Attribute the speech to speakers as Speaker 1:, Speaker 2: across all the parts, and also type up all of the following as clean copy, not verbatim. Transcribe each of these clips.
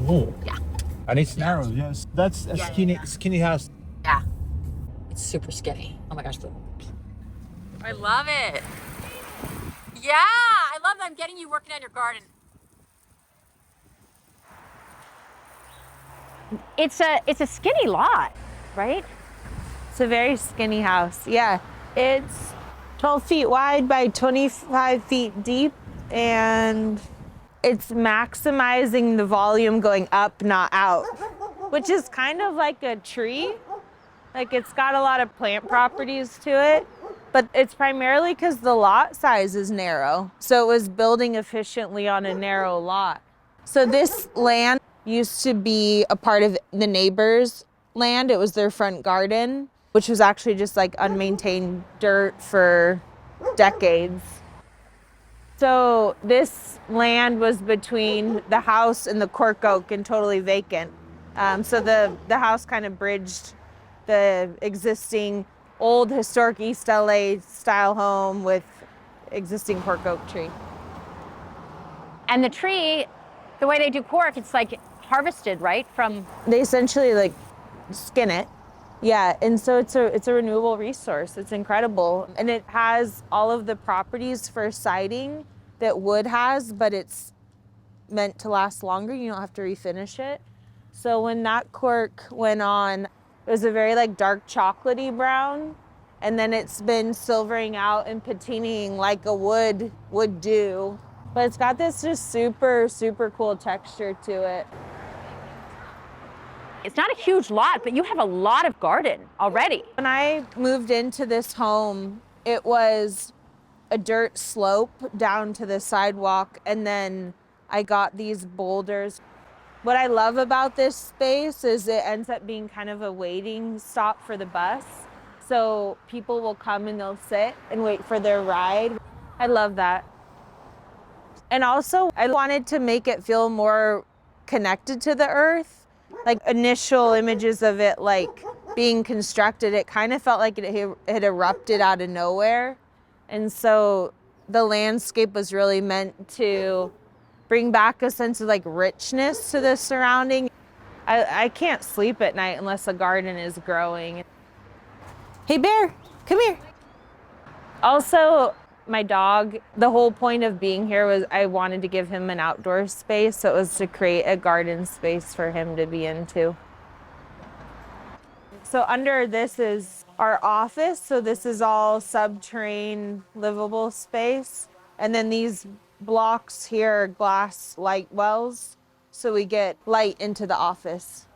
Speaker 1: Oh.
Speaker 2: Yeah.
Speaker 1: And it's narrow, yes. That's a skinny house.
Speaker 2: Yeah. It's super skinny. Oh my gosh. I love it. Yeah, I love that I'm getting you working on your garden. It's a skinny lot, right?
Speaker 3: It's a very skinny house. Yeah, it's 12 feet wide by 25 feet deep, and it's maximizing the volume going up, not out, which is kind of like a tree. Like, it's got a lot of plant properties to it, but it's primarily because the lot size is narrow. So it was building efficiently on a narrow lot. So this land used to be a part of the neighbor's land. It was their front garden, which was actually just like unmaintained dirt for decades. So this land was between the house and the cork oak and totally vacant. So the house kind of bridged the existing old historic East LA style home with existing cork oak tree.
Speaker 2: And the tree, the way they do cork, it's like harvested, right? From
Speaker 3: They essentially like skin it. Yeah, and so it's a renewable resource. It's incredible. And it has all of the properties for siding that wood has, but it's meant to last longer. You don't have to refinish it. So when that cork went on, it was a very like dark chocolatey brown, and then it's been silvering out and patining like a wood would do. But it's got this just super, super cool texture to it.
Speaker 2: It's not a huge lot, but you have a lot of garden already.
Speaker 3: When I moved into this home, it was a dirt slope down to the sidewalk, and then I got these boulders. What I love about this space is it ends up being kind of a waiting stop for the bus. So people will come and they'll sit and wait for their ride. I love that. And also, I wanted to make it feel more connected to the earth. Like initial images of it like being constructed, it kind of felt like it had erupted out of nowhere. And so the landscape was really meant to bring back a sense of like richness to the surrounding. I can't sleep at night unless a garden is growing. Hey bear, come here. Also, my dog, the whole point of being here was I wanted to give him an outdoor space. So it was to create a garden space for him to be into. So under this is our office. So this is all subterranean livable space. And then these blocks here are glass light wells. So we get light into the office.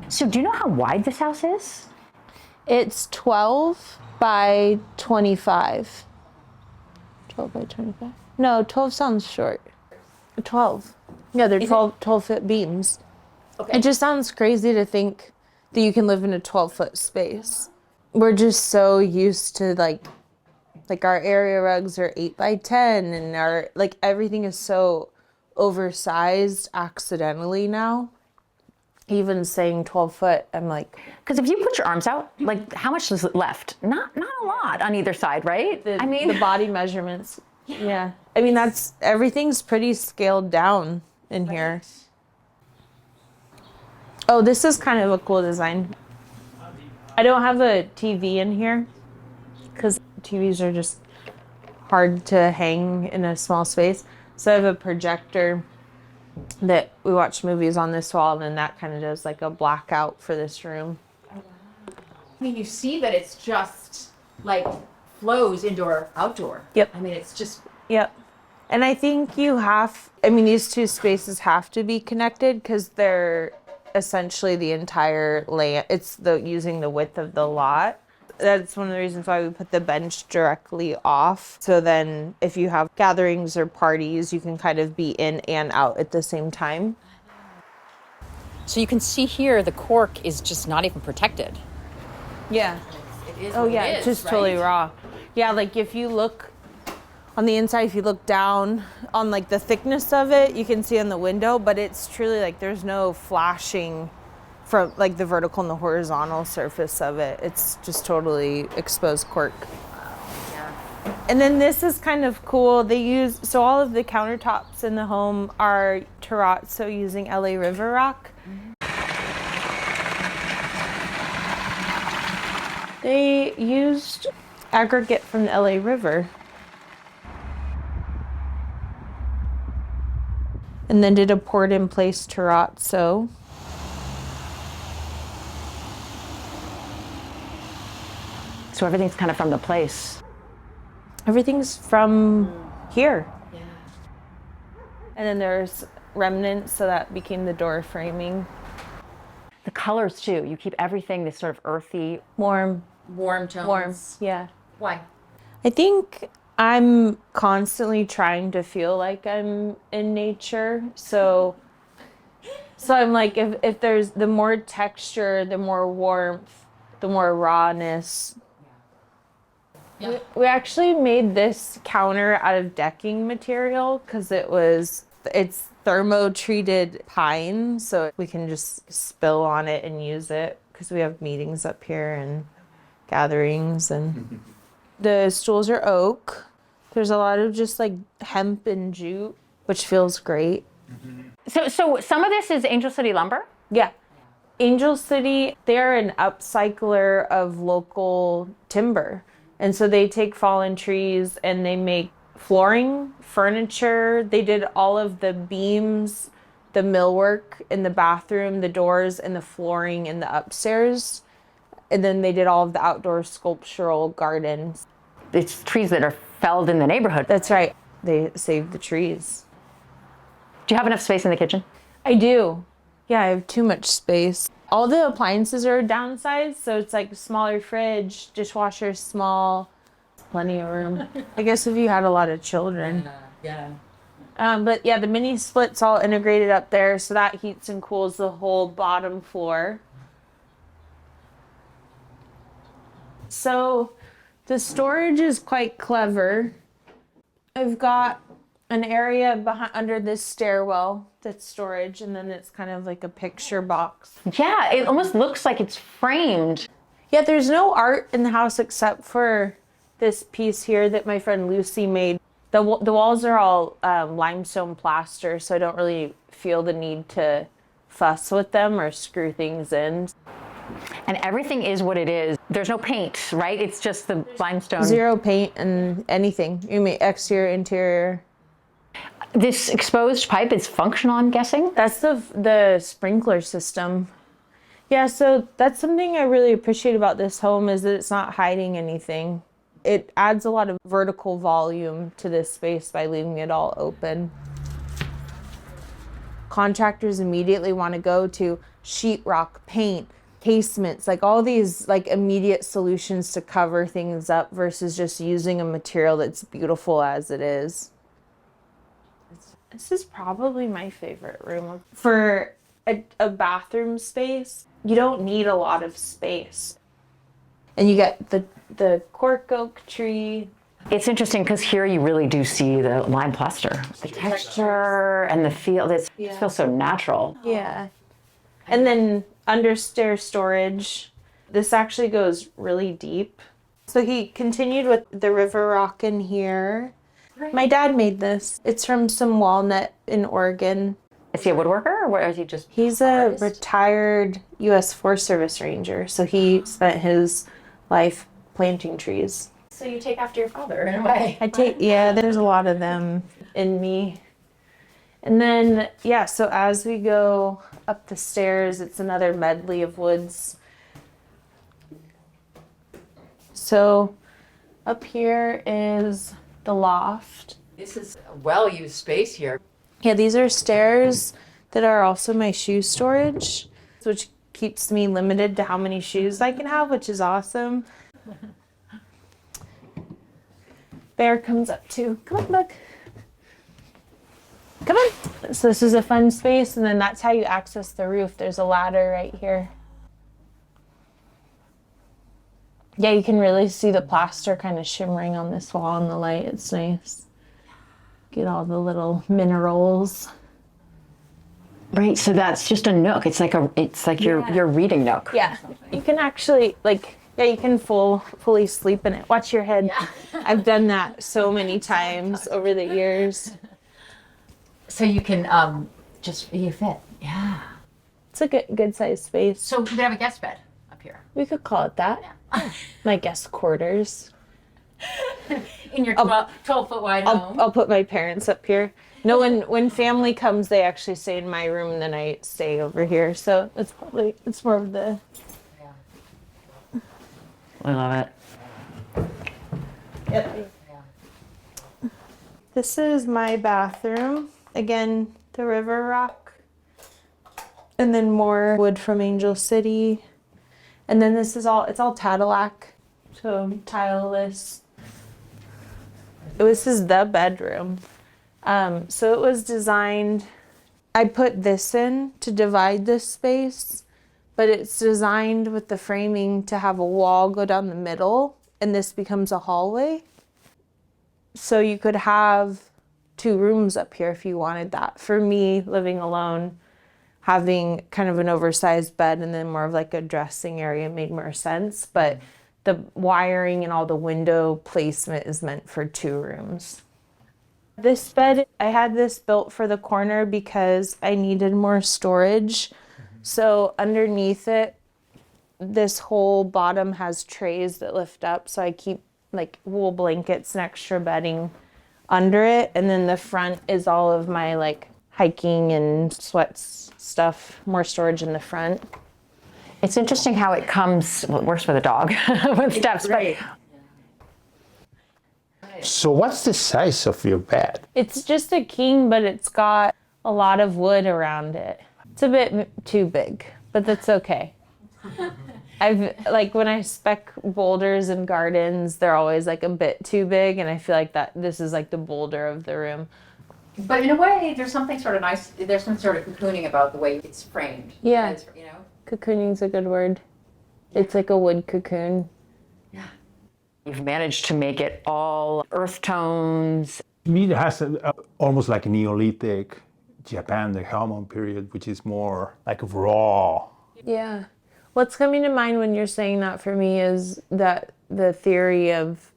Speaker 2: So do you know how wide this house is?
Speaker 3: It's 12 by 25. 12 by 25? No, 12 sounds short. 12. Yeah, they're 12-foot beams.
Speaker 2: Okay.
Speaker 3: It just sounds crazy to think that you can live in a 12-foot space. We're just so used to like our area rugs are 8 by 10 and our like everything is so oversized accidentally now. Even saying 12 foot, I'm like,
Speaker 2: because if you put your arms out, like how much is left? Not a lot on either side, right?
Speaker 3: the body measurements. Yeah. I mean, everything's pretty scaled down in here. Oh, this is kind of a cool design. I don't have a TV in here because TVs are just hard to hang in a small space. So I have a projector that we watch movies on this wall, and then that kind of does like a blackout for this room.
Speaker 2: I mean, you see that it's just like flows indoor, outdoor.
Speaker 3: Yep.
Speaker 2: I mean, it's just.
Speaker 3: Yep. And I think these two spaces have to be connected because they're essentially the entire land. It's using the width of the lot. That's one of the reasons why we put the bench directly off. So then if you have gatherings or parties, you can kind of be in and out at the same time.
Speaker 2: So you can see here the cork is just not even protected.
Speaker 3: Yeah.
Speaker 2: It is.
Speaker 3: Oh yeah, it's just totally raw. Yeah, like if you look on the inside, if you look down on like the thickness of it, you can see on the window, but it's truly like there's no flashing from like the vertical and the horizontal surface of it. It's just totally exposed cork. And then this is kind of cool. So all of the countertops in the home are terrazzo using LA River rock. They used aggregate from the LA River. And then did a poured in place terrazzo.
Speaker 2: So everything's kind of from the place.
Speaker 3: Everything's from here. Yeah. And then there's remnants, so that became the door framing.
Speaker 2: The colors too. You keep everything this sort of earthy,
Speaker 3: warm
Speaker 2: tones.
Speaker 3: Warm, yeah.
Speaker 2: Why?
Speaker 3: I think I'm constantly trying to feel like I'm in nature. So I'm like, if there's the more texture, the more warmth, the more rawness. Yeah. We actually made this counter out of decking material because it's thermo-treated pine, so we can just spill on it and use it because we have meetings up here and gatherings. And the stools are oak. There's a lot of just like hemp and jute, which feels great.
Speaker 2: So some of this is Angel City lumber?
Speaker 3: Yeah. Angel City, they're an upcycler of local timber. And so they take fallen trees and they make flooring, furniture. They did all of the beams, the millwork in the bathroom, the doors, and the flooring in the upstairs. And then they did all of the outdoor sculptural gardens.
Speaker 2: It's trees that are felled in the neighborhood.
Speaker 3: That's right. They saved the trees.
Speaker 2: Do you have enough space in the kitchen?
Speaker 3: I do. Yeah, I have too much space. All the appliances are downsized, so it's like smaller fridge, dishwasher small, plenty of room. I guess if you had a lot of children.
Speaker 2: Yeah.
Speaker 3: But yeah, the mini split's all integrated up there, so that heats and cools the whole bottom floor. So the storage is quite clever. I've got an area under this stairwell that's storage, and then it's kind of like a picture box.
Speaker 2: Yeah, it almost looks like it's framed.
Speaker 3: Yeah, there's no art in the house except for this piece here that my friend Lucy made. The walls are all limestone plaster, so I don't really feel the need to fuss with them or screw things in.
Speaker 2: And everything is what it is. There's no paint, right? It's just the limestone.
Speaker 3: Zero paint and anything. You mean exterior, interior.
Speaker 2: This exposed pipe is functional, I'm guessing?
Speaker 3: That's the sprinkler system. Yeah, so that's something I really appreciate about this home is that it's not hiding anything. It adds a lot of vertical volume to this space by leaving it all open. Contractors immediately want to go to sheetrock, paint, casements, like all these like immediate solutions to cover things up versus just using a material that's beautiful as it is. This is probably my favorite room. For a bathroom space, you don't need a lot of space. And you get the cork oak tree.
Speaker 2: It's interesting because here you really do see the lime plaster. The texture and the feel, it feels so natural.
Speaker 3: Yeah. And then understair storage. This actually goes really deep. So he continued with the river rock in here. My dad made this. It's from some walnut in Oregon.
Speaker 2: Is he a woodworker or is he just?
Speaker 3: He's a retired U.S. Forest Service ranger. So he spent his life planting trees.
Speaker 2: So you take after your father in a way.
Speaker 3: There's a lot of them in me. And then, yeah, so as we go up the stairs, it's another medley of woods. So up here is the loft.
Speaker 2: This is a well-used space here.
Speaker 3: Yeah, these are stairs that are also my shoe storage, which keeps me limited to how many shoes I can have, which is awesome. Bear comes up too. Come on, bug. Come on. So this is a fun space, and then that's how you access the roof. There's a ladder right here. Yeah, you can really see the plaster kind of shimmering on this wall in the light. It's nice. Get all the little minerals.
Speaker 2: Right, so that's just a nook. It's like your reading nook.
Speaker 3: Yeah, you can actually you can fully sleep in it. Watch your head. Yeah. I've done that so many times over the years.
Speaker 2: So you can you fit. Yeah.
Speaker 3: It's a good sized space.
Speaker 2: So we could have a guest bed up here.
Speaker 3: We could call it that. Yeah. My guest quarters.
Speaker 2: In your 12-foot wide home.
Speaker 3: I'll put my parents up here. No, when family comes, they actually stay in my room, and then I stay over here. So it's more of the.
Speaker 2: Yeah. I love it.
Speaker 3: Yep. Yeah. This is my bathroom. Again, the river rock. And then more wood from Angel City. And then this is it's all Tadillac. So tileless. This is the bedroom. So it was designed, I put this in to divide this space, but it's designed with the framing to have a wall go down the middle, and this becomes a hallway. So you could have 2 rooms up here if you wanted that. For me, living alone, having kind of an oversized bed and then more of like a dressing area made more sense, but the wiring and all the window placement is meant for 2 rooms. This bed, I had this built for the corner because I needed more storage. So underneath it, this whole bottom has trays that lift up. So I keep like wool blankets and extra bedding under it. And then the front is all of my like hiking and sweats stuff, more storage in the front.
Speaker 2: It's interesting how it works with a dog with steps. Right.
Speaker 1: So what's the size of your bed?
Speaker 3: It's just a king, but it's got a lot of wood around it. It's a bit too big, but that's okay. When I spec boulders and gardens, they're always like a bit too big, and I feel like that this is like the boulder of the room.
Speaker 2: But in a way, there's something sort of nice, there's some sort of cocooning about the way it's framed.
Speaker 3: Yeah.
Speaker 2: You know?
Speaker 3: Cocooning's a good word. It's like a wood cocoon.
Speaker 2: Yeah. You've managed to make it all earth tones.
Speaker 1: To me, it has almost like a Neolithic Japan, the Heian period, which is more like raw.
Speaker 3: Yeah. What's coming to mind when you're saying that for me is that the theory of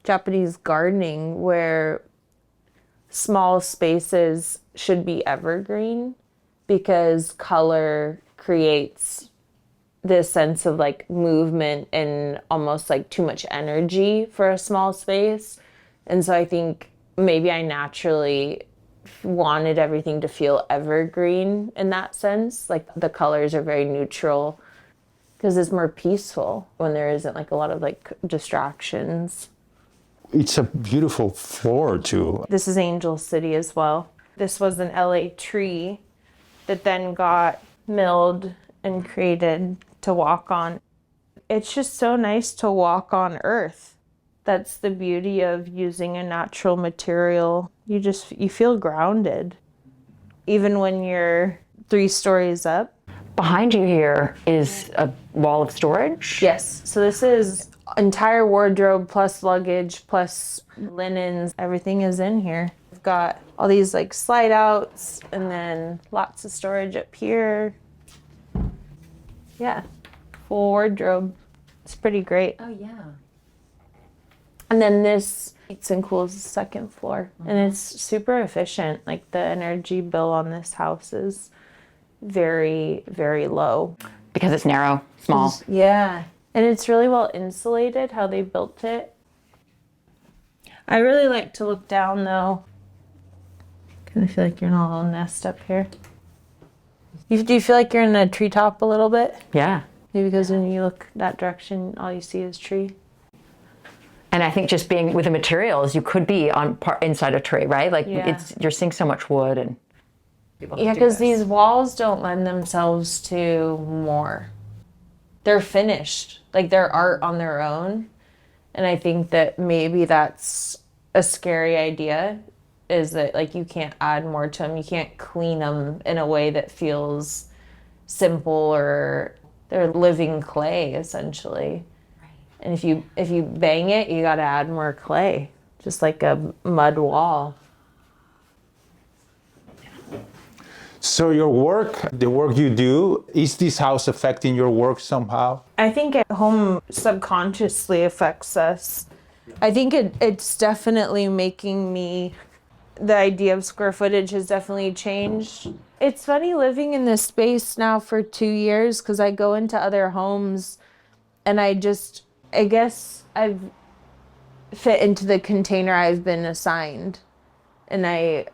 Speaker 3: Japanese gardening where small spaces should be evergreen because color creates this sense of like movement and almost like too much energy for a small space. And so I think maybe I naturally wanted everything to feel evergreen in that sense. Like the colors are very neutral because it's more peaceful when there isn't like a lot of like distractions.
Speaker 1: It's a beautiful floor too.
Speaker 3: This is Angel City as well. This was an LA tree that then got milled and created to walk on. It's just so nice to walk on earth. That's the beauty of using a natural material. You feel grounded, even when you're 3 stories up.
Speaker 2: Behind you here is a wall of storage?
Speaker 3: Yes, so this is entire wardrobe plus luggage plus linens. Everything is in here. We've got all these like slide outs and then lots of storage up here. Yeah, full wardrobe. It's pretty great.
Speaker 2: Oh yeah.
Speaker 3: And then this heats and cools the second floor. And it's super efficient. Like the energy bill on this house is very, very low.
Speaker 2: Because it's narrow, small.
Speaker 3: Yeah. And it's really well insulated how they built it. I really like to look down though. Kind of feel like you're in a little nest up here. Do you feel like you're in a treetop a little bit?
Speaker 2: Yeah.
Speaker 3: Maybe because when you look that direction, all you see is tree.
Speaker 2: And I think just being with the materials, you could be inside a tree, right? Like you're seeing so much wood and.
Speaker 3: Yeah, because these walls don't lend themselves to more. They're finished, like they're art on their own. And I think that maybe that's a scary idea, is that like you can't add more to them. You can't clean them in a way that feels simple, or they're living clay essentially. Right. And if you bang it, you got to add more clay, just like a mud wall.
Speaker 1: So your work, the work you do, is this house affecting your work somehow?
Speaker 3: I think at home subconsciously affects us. I think it's definitely making me, the idea of square footage has definitely changed. It's funny living in this space now for 2 years because I go into other homes and I guess I've fit into the container I've been assigned. And I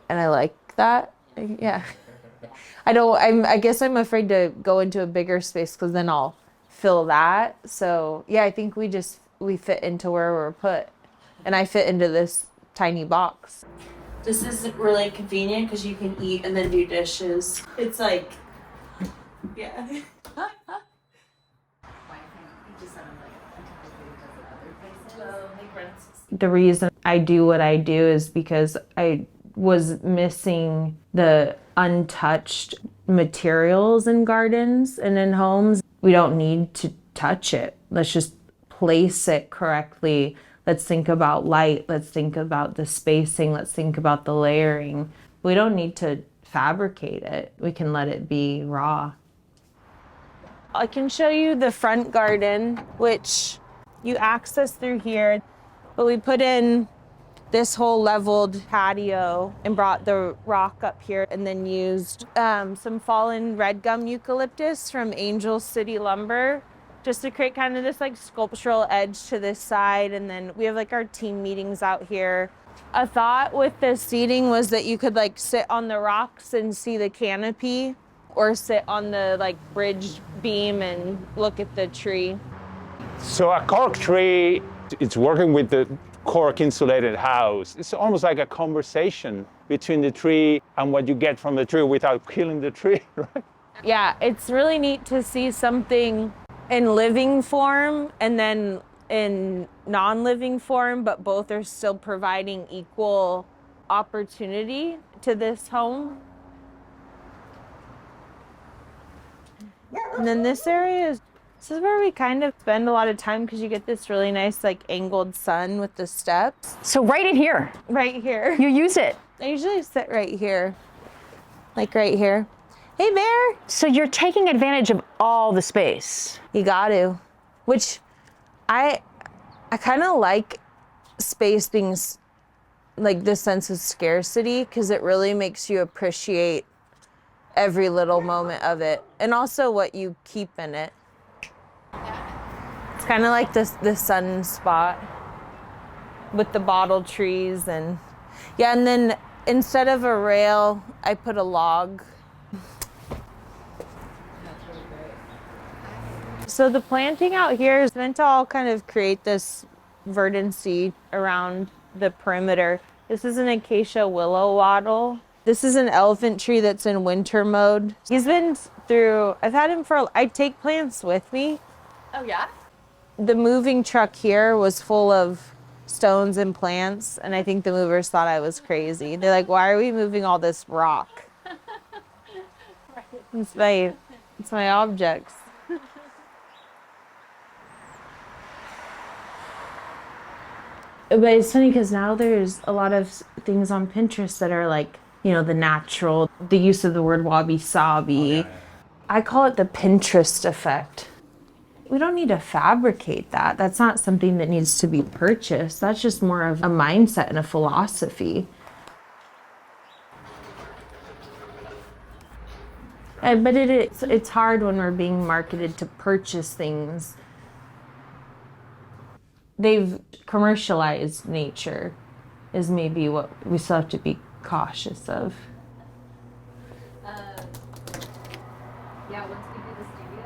Speaker 3: like that. Yeah. I guess I'm afraid to go into a bigger space because then I'll fill that. So yeah, I think we fit into where we're put. And I fit into this tiny box. This isn't really convenient because you can eat and then do dishes. It's like, yeah. The reason I do what I do is because I was missing the untouched materials in gardens and in homes. We don't need to touch it. Let's just place it correctly. Let's think about light. Let's think about the spacing. Let's think about the layering. We don't need to fabricate it. We can let it be raw. I can show you the front garden, which you access through here. But we put in this whole leveled patio and brought the rock up here and then used some fallen red gum eucalyptus from Angel City Lumber just to create kind of this like sculptural edge to this side. And then we have like our team meetings out here. A thought with the seating was that you could like sit on the rocks and see the canopy or sit on the like bridge beam and look at the tree.
Speaker 1: So a cork tree, it's working with the cork insulated house. It's almost like a conversation between the tree and what you get from the tree without killing the tree, right?
Speaker 3: Yeah, it's really neat to see something in living form and then in non-living form, but both are still providing equal opportunity to this home. And then this is where we kind of spend a lot of time because you get this really nice like angled sun with the steps.
Speaker 2: So right in here.
Speaker 3: Right here.
Speaker 2: You use it.
Speaker 3: I usually sit right here. Like right here. Hey, Bear.
Speaker 2: So you're taking advantage of all the space.
Speaker 3: You got to. Which I kind of like space being like this sense of scarcity because it really makes you appreciate every little moment of it and also what you keep in it. It's kind of like the sun spot with the bottle trees and yeah, and then instead of a rail, I put a log. So the planting out here is meant to all kind of create this verdancy around the perimeter. This is an acacia willow wattle. This is an elephant tree that's in winter mode. He's been through, I take plants with me.
Speaker 2: Oh yeah?
Speaker 3: The moving truck here was full of stones and plants, and I think the movers thought I was crazy. They're like, why are we moving all this rock? It's my objects. But it's funny because now there's a lot of things on Pinterest that are like, you know, the natural, the use of the word wabi-sabi. Okay. I call it the Pinterest effect. We don't need to fabricate that. That's not something that needs to be purchased. That's just more of a mindset and a philosophy. But it's hard when we're being marketed to purchase things. They've commercialized nature is maybe what we still have to be cautious of.
Speaker 4: Yeah, once we do the studio,